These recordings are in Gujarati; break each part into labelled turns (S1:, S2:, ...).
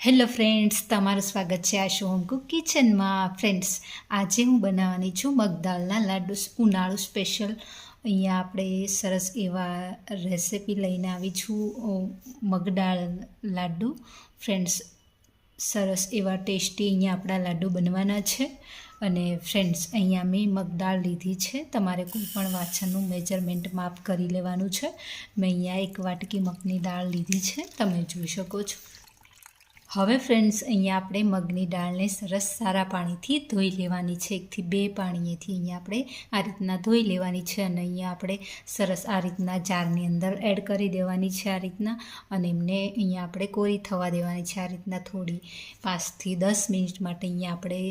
S1: હેલો ફ્રેન્ડ્સ, તમારું સ્વાગત છે આ શો હોમ કુક કિચનમાં. ફ્રેન્ડ્સ, આજે હું બનાવવાની છું મગદાળના લાડુ, ઉનાળુ સ્પેશિયલ. અહીંયા આપણે સરસ એવા રેસિપી લઈને આવી છું, મગદાળ લાડુ. ફ્રેન્ડ્સ, સરસ એવા ટેસ્ટી અહીંયા આપણા લાડુ બનવાના છે. અને ફ્રેન્ડ્સ, અહીંયા મેં મગદાળ લીધી છે. તમારે કોઈ પણ વાસણનું મેજરમેન્ટ માપ કરી લેવાનું છે. મેં અહીંયા 1 વાટકી મગની દાળ લીધી છે, તમે જોઈ શકો છો. હવે ફ્રેન્ડ્સ, અહીંયા આપણે મગની દાળને સરસ સારા પાણીથી ધોઈ લેવાની છે. 1 થી 2 પાણીએથી અહીંયા આપણે આ રીતના ધોઈ લેવાની છે. અને અહીંયા આપણે સરસ આ રીતના જારની અંદર એડ કરી દેવાની છે આ રીતના. અને એમને અહીંયા આપણે કોરી થવા દેવાની છે આ રીતના. થોડી 5 થી 10 મિનિટ માટે અહીંયા આપણે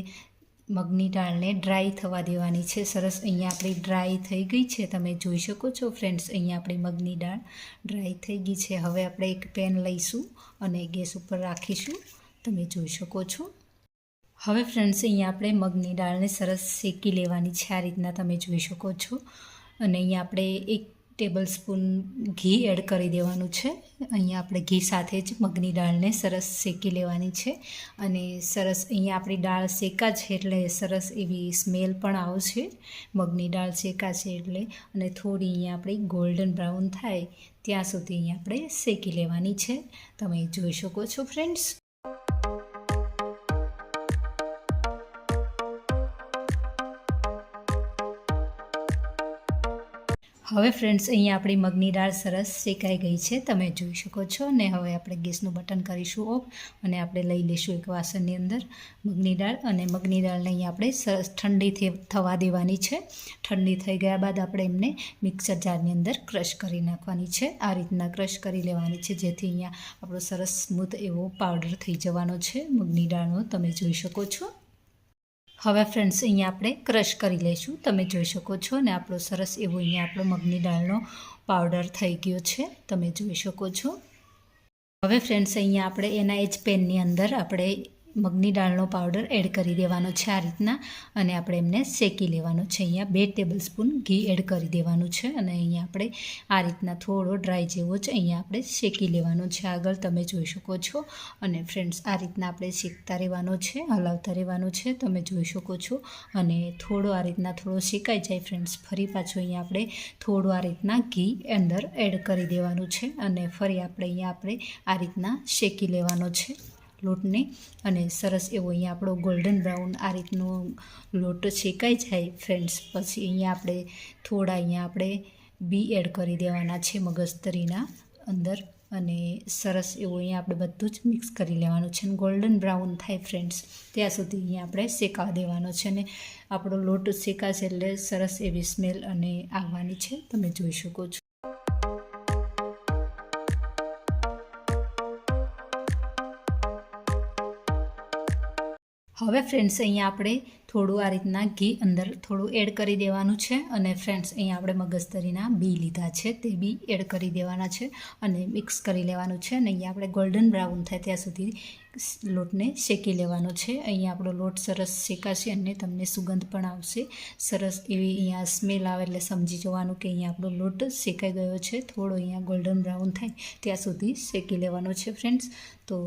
S1: મગની દાળને ડ્રાય થવા દેવાની છે. સરસ અહીંયા આપણી ડ્રાય થઈ ગઈ છે, તમે જોઈ શકો છો ફ્રેન્ડ્સ. અહીંયા આપણી મગની દાળ ડ્રાય થઈ ગઈ છે. હવે આપણે એક પેન લઈશું અને ગેસ ઉપર રાખીશું, તમે જોઈ શકો છો. હવે ફ્રેન્ડ્સ, અહીંયા આપણે મગની દાળને સરસ શેકી લેવાની છે આ રીતના, તમે જોઈ શકો છો. અને અહીંયા આપણે 1 ટેબલ સ્પૂન ઘી એડ કરી દેવાનું છે. અહીંયા આપણે ઘી સાથે જ મગની દાળને સરસ શેકી લેવાની છે. અને સરસ અહીંયા આપણી દાળ શેકાશે એટલે સરસ એવી સ્મેલ પણ આવશે, મગની દાળ શેકાશે એટલે. અને થોડી અહીંયા આપણી ગોલ્ડન બ્રાઉન થાય ત્યાં સુધી અહીંયા આપણે શેકી લેવાની છે, તમે જોઈ શકો છો ફ્રેન્ડ્સ. હવે ફ્રેન્ડ્સ, અહીંયા આપણી મગની દાળ સરસ શેકાઈ ગઈ છે, તમે જોઈ શકો છો. અને હવે આપણે ગેસનું બટન કરીશું ઓફ અને આપણે લઈ લઈશું એક વાસણની અંદર મગની દાળ. અને મગની દાળને અહીંયા આપણે સરસ ઠંડી થવા દેવાની છે. ઠંડી થઈ ગયા બાદ આપણે એમને મિક્સર જારની અંદર ક્રશ કરી નાખવાની છે. આ રીતના ક્રશ કરી લેવાની છે, જેથી અહીંયા આપણો સરસ સ્મૂથ એવો પાવડર થઈ જવાનો છે મગની દાળનો, તમે જોઈ શકો છો. હવે ફ્રેન્ડ્સ, અહીંયા આપણે ક્રશ કરી લઈશું, તમે જોઈ શકો છો. અને આપણો સરસ એવો અહીંયા આપણો મગની દાળનો પાવડર થઈ ગયો છે, તમે જોઈ શકો છો. હવે ફ્રેન્ડ્સ, અહીંયા આપણે એના જ પેનની અંદર આપણે મગની દાળનો પાવડર એડ કરી દેવાનો છે આ રીતના. અને આપણે એમને શેકી લેવાનો છે. અહીંયા 2 ટેબલ સ્પૂન ઘી એડ કરી દેવાનું છે. અને અહીંયા આપણે આ રીતના થોડો ડ્રાય જેવો જ અહીંયા આપણે શેકી લેવાનો છે આગળ, તમે જોઈ શકો છો. અને ફ્રેન્ડ્સ, આ રીતના આપણે શેકતા રહેવાનો છે, હલાવતા રહેવાનું છે, તમે જોઈ શકો છો. અને થોડો આ રીતના થોડો શેકાઈ જાય ફ્રેન્ડ્સ, ફરી પાછું અહીંયા આપણે થોડું આ રીતના ઘી અંદર એડ કરી દેવાનું છે. અને ફરી આપણે આ રીતના શેકી લેવાનો છે લોટને. અને સરસ એવો અહીંયા આપણો ગોલ્ડન બ્રાઉન આ રીતનો લોટ શેકાઈ જાય ફ્રેન્ડ્સ, પછી અહીંયા આપણે બી એડ કરી દેવાના છે મગજતરીના અંદર. અને સરસ એવું અહીંયા આપણે બધું જ મિક્સ કરી લેવાનું છે. અને ગોલ્ડન બ્રાઉન થાય ફ્રેન્ડ્સ ત્યાં સુધી અહીંયા આપણે શેકાવા દેવાનો છે. અને આપણો લોટ શેકાશે એટલે સરસ એવી સ્મેલ અને આવવાની છે, તમે જોઈ શકો છો. હવે ફ્રેન્ડ્સ, અહીંયા આપણે થોડું આ રીતના ઘી અંદર થોડું એડ કરી દેવાનું છે. અને ફ્રેન્ડ્સ, અહીંયા આપણે મગજતરીના બી લીધા છે, તે બી એડ કરી દેવાના છે અને મિક્સ કરી લેવાનું છે. અને અહીંયા આપણે ગોલ્ડન બ્રાઉન થાય ત્યાં સુધી લોટને શેકી લેવાનો છે. અહીંયા આપણો લોટ સરસ શેકાશે અને તમને સુગંધ પણ આવશે સરસ એવી. અહીંયા સ્મેલ આવે એટલે સમજી જવાનું કે અહીંયા આપણો લોટ શેકાઈ ગયો છે. થોડો અહીંયા ગોલ્ડન બ્રાઉન થાય ત્યાં સુધી શેકી લેવાનો છે ફ્રેન્ડ્સ. તો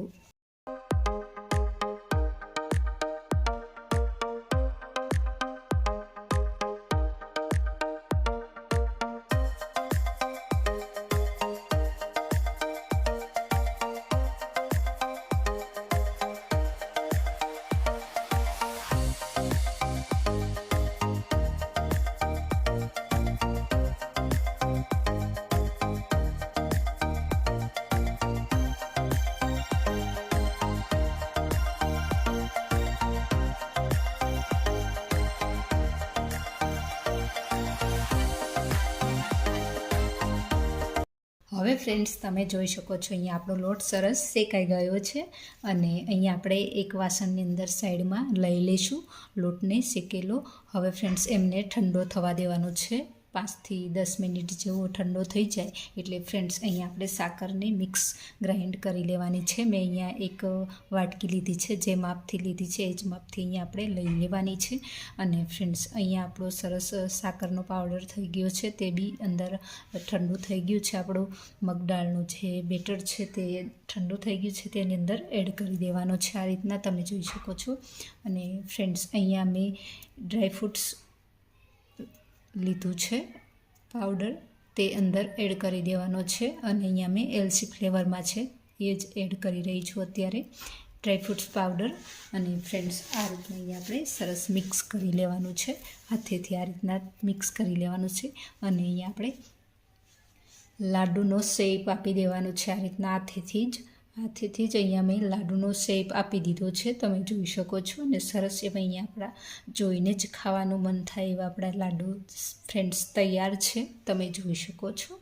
S1: હવે ફ્રેન્ડ્સ, તમે જોઈ શકો છો અહીંયા આપણો લોટ સરસ શેકાઈ ગયો છે. અને અહીંયા આપણે એક વાસણની અંદર સાઈડમાં લઈ લઈશું લોટને શેકેલો. હવે ફ્રેન્ડ્સ, એમને ઠંડો થવા દેવાનો છે 5થી 10 મિનિટ જેવો ઠંડો થઈ જાય એટલે ફ્રેન્ડ્સ અહીંયા આપણે સાકરને મિક્સ ગ્રાઇન્ડ કરી લેવાની છે. મેં અહીંયા એક વાટકી લીધી છે, જે માપથી લીધી છે એ જ માપથી અહીંયા આપણે લઈ લેવાની છે. અને ફ્રેન્ડ્સ અહીંયા આપણો સરસ સાકરનો પાવડર થઈ ગયો છે, તે બી અંદર ઠંડુ થઈ ગયું છે. આપણું મગદાળનું જે બેટર છે તે ઠંડુ થઈ ગયું છે, તેની અંદર એડ કરી દેવાનો છે. આ રીતના તમે જોઈ શકો છો. અને ફ્રેન્ડ્સ અહીંયા મેં ડ્રાયફ્રૂટ્સ લીધું છે પાવડર, તે અંદર એડ કરી દેવાનો છે. અને અહીંયા મેં એલચી ફ્લેવરમાં છે એ જ એડ કરી રહી છું અત્યારે ડ્રાયફ્રૂટ્સ પાવડર. અને ફ્રેન્ડ્સ આ રીતના અહીંયા આપણે સરસ મિક્સ કરી લેવાનું છે, હાથેથી આ રીતના મિક્સ કરી લેવાનું છે. અને અહીંયા આપણે લાડુનો શેપ આપી દેવાનો છે, આ રીતના હાથેથી જ અહીંયા મેં લાડુનો શેપ આપી દીધો છે, તમે જોઈ શકો છો. અને સરસ એવા અહીંયા આપણા જોઈને જ ખાવાનું મન થાય એવા આપણા લાડુ ફ્રેન્ડ્સ તૈયાર છે, તમે જોઈ શકો છો.